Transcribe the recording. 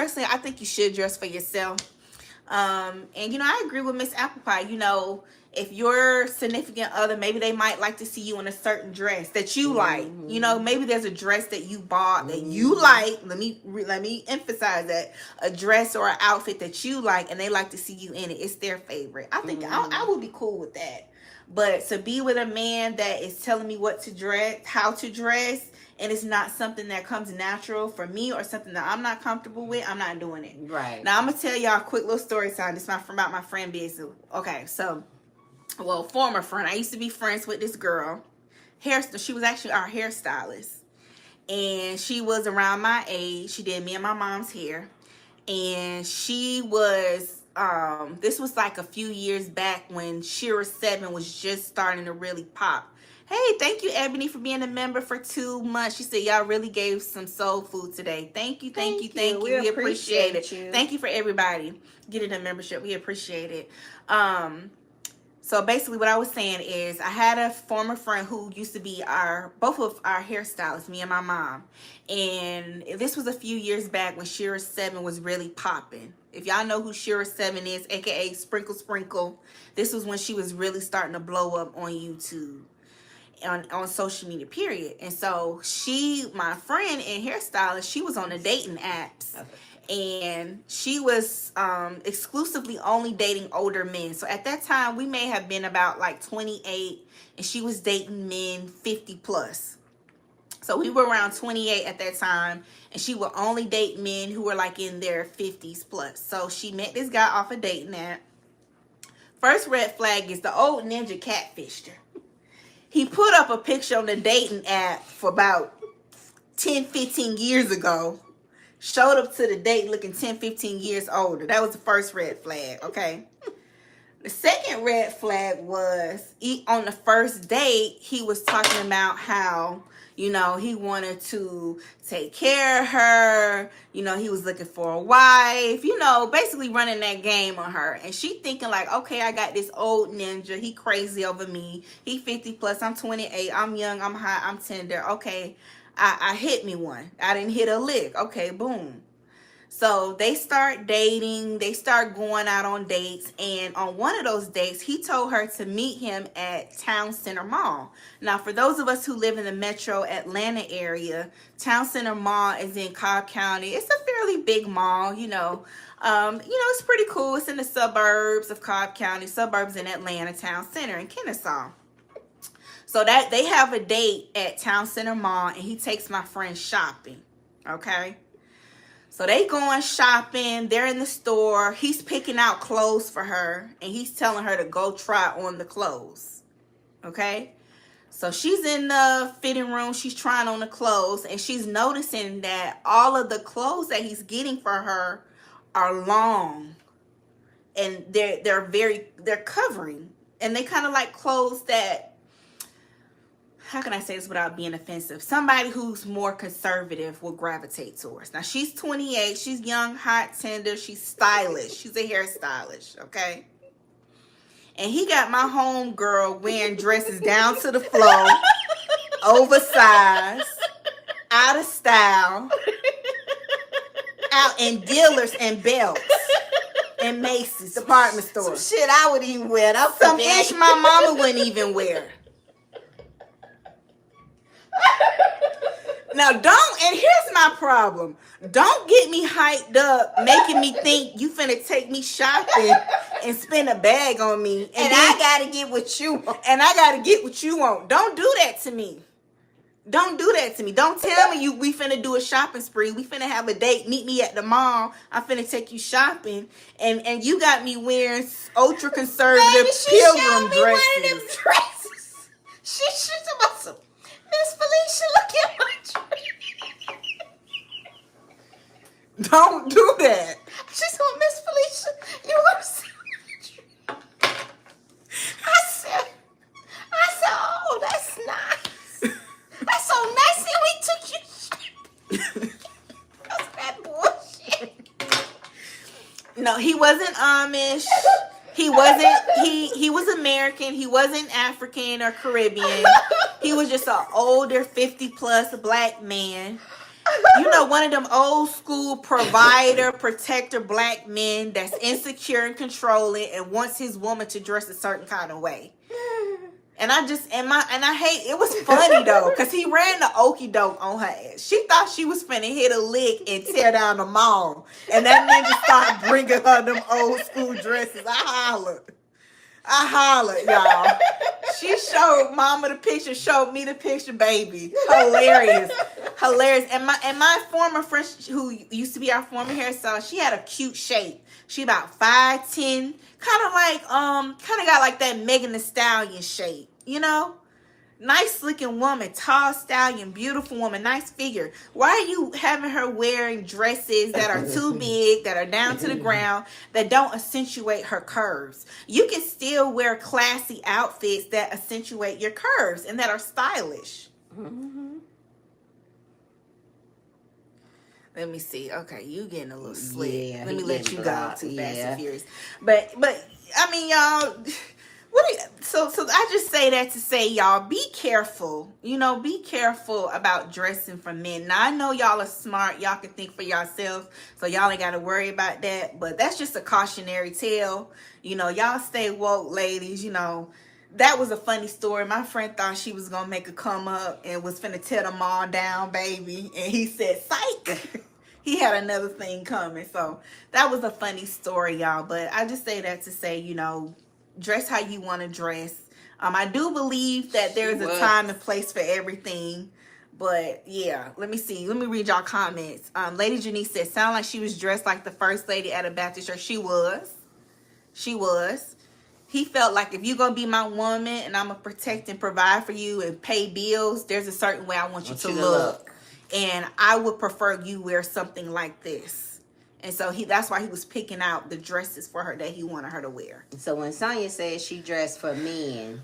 personally, I think you should dress for yourself. And I agree with Miss Applepie. If your significant other, maybe they might like to see you in a certain dress that you like. Maybe there's a dress that you bought that you like. Let me emphasize that, a dress or an outfit that you like, and they like to see you in it. It's their favorite. I think I would be cool with that. But to be with a man that is telling me what to dress, how to dress, and it's not something that comes natural for me or something that I'm not comfortable with, I'm not doing it. Right. Now, I'm going to tell y'all a quick little story time. This is about my friend business. Okay, so, former friend. I used to be friends with this girl. She was actually our hairstylist. And she was around my age. She did me and my mom's hair. And she was... this was like a few years back when Shira 7 was just starting to really pop. Hey, thank you, Ebony, for being a member for 2 months. She said, y'all really gave some soul food today. Thank you. We appreciate it. Thank you for everybody getting a membership. We appreciate it. So basically what I was saying is I had a former friend who used to be both of our hairstylists, me and my mom. And this was a few years back when Shira 7 was really popping. If y'all know who Shira 7 is, aka Sprinkle Sprinkle, this was when she was really starting to blow up on YouTube. On social media, period. And so my friend and hairstylist, she was on the dating apps. Okay. And she was exclusively only dating older men. So at that time, we may have been about like 28, and she was dating men 50 plus. So we were around 28 at that time, and she would only date men who were like in their 50s plus. So she met this guy off a dating app. First red flag is the old ninja catfished her. He put up a picture on the dating app for about 10, 15 years ago. Showed up to the date looking 10, 15 years older. That was the first red flag, okay? The second red flag was, on the first date, he was talking about how, he wanted to take care of her. He was looking for a wife, basically running that game on her. And she thinking like, okay, I got this old ninja. He crazy over me. He 50 plus. I'm 28. I'm young. I'm hot. I'm tender. Okay, I hit me one. I didn't hit a lick. Okay, boom. So they start dating. They start going out on dates. And on one of those dates, he told her to meet him at Town Center Mall. Now, for those of us who live in the metro Atlanta area, Town Center Mall is in Cobb County. It's a fairly big mall, it's pretty cool. It's in the suburbs of Cobb County, suburbs in Atlanta, Town Center in Kennesaw. So that they have a date at Town Center Mall, and he takes my friend shopping, okay? So they going shopping. They're in the store. He's picking out clothes for her, and he's telling her to go try on the clothes. Okay? So she's in the fitting room. She's trying on the clothes, and she's noticing that all of the clothes that he's getting for her are long, and they're covering, and they kind of like clothes that, how can I say this without being offensive? Somebody who's more conservative will gravitate towards. Now, she's 28. She's young, hot, tender. She's stylish. She's a hairstylist, okay? And he got my home girl wearing dresses down to the floor, oversized, out of style, out in dealers and belts and Macy's department store. Some shit I would even wear. Some ish my mama wouldn't even wear. Now, and here's my problem. Don't get me hyped up, making me think you finna take me shopping and spend a bag on me. And I gotta get what you want. And I gotta get what you want. Don't do that to me. Don't do that to me. Don't tell me we finna do a shopping spree. We finna have a date. Meet me at the mall. I'm finna take you shopping. And you got me wearing ultra conservative pilgrim dresses. One of them dresses. She's about some, Miss Felicia, look at my dress. Don't do that. She's on Miss Felicia. You want to see my dress? I said, oh, that's nice. That's so nice that we took you. That's that bullshit. No, he wasn't Amish. He was American. He wasn't African or Caribbean. He was just an older 50 plus black man. one of them old school provider, protector black men that's insecure and controlling and wants his woman to dress a certain kind of way. And I hate, it was funny though, because he ran the okie doke on her ass. She thought she was finna hit a lick and tear down the mall. And that nigga started bringing her them old school dresses. I hollered, y'all. She showed mama the picture, showed me the picture, baby. Hilarious. And my former friend, who used to be our former hairstylist, she had a cute shape. She about 5'10", kind of got like that Megan Thee Stallion shape, you know? Nice looking woman, tall stallion, beautiful woman, nice figure. Why are you having her wearing dresses that are too big, that are down to the ground, that don't accentuate her curves? You can still wear classy outfits that accentuate your curves and that are stylish. Mm-hmm. Let me see. Okay, you getting a little slick. Yeah, let me let you go too fast and furious. But I mean, y'all. So I just say that to say, y'all, be careful. You know, be careful about dressing for men. Now, I know y'all are smart. Y'all can think for yourselves, so y'all ain't got to worry about that. But that's just a cautionary tale. You know, y'all stay woke, ladies. You know, that was a funny story. My friend thought she was going to make a come up and was finna tear them all down, baby. And he said, psych. He had another thing coming. So that was a funny story, y'all. But I just say that to say, you know, dress how you want to dress. I do believe that there's a time and place for everything. But yeah, let me see. Let me read y'all comments. Lady Janice said, sound like she was dressed like the first lady at a Baptist church. She was. He felt like, if you're going to be my woman and I'm going to protect and provide for you and pay bills, there's a certain way I want you to look. And I would prefer you wear something like this. And so that's why he was picking out the dresses for her that he wanted her to wear. So when Sonya says she dressed for men,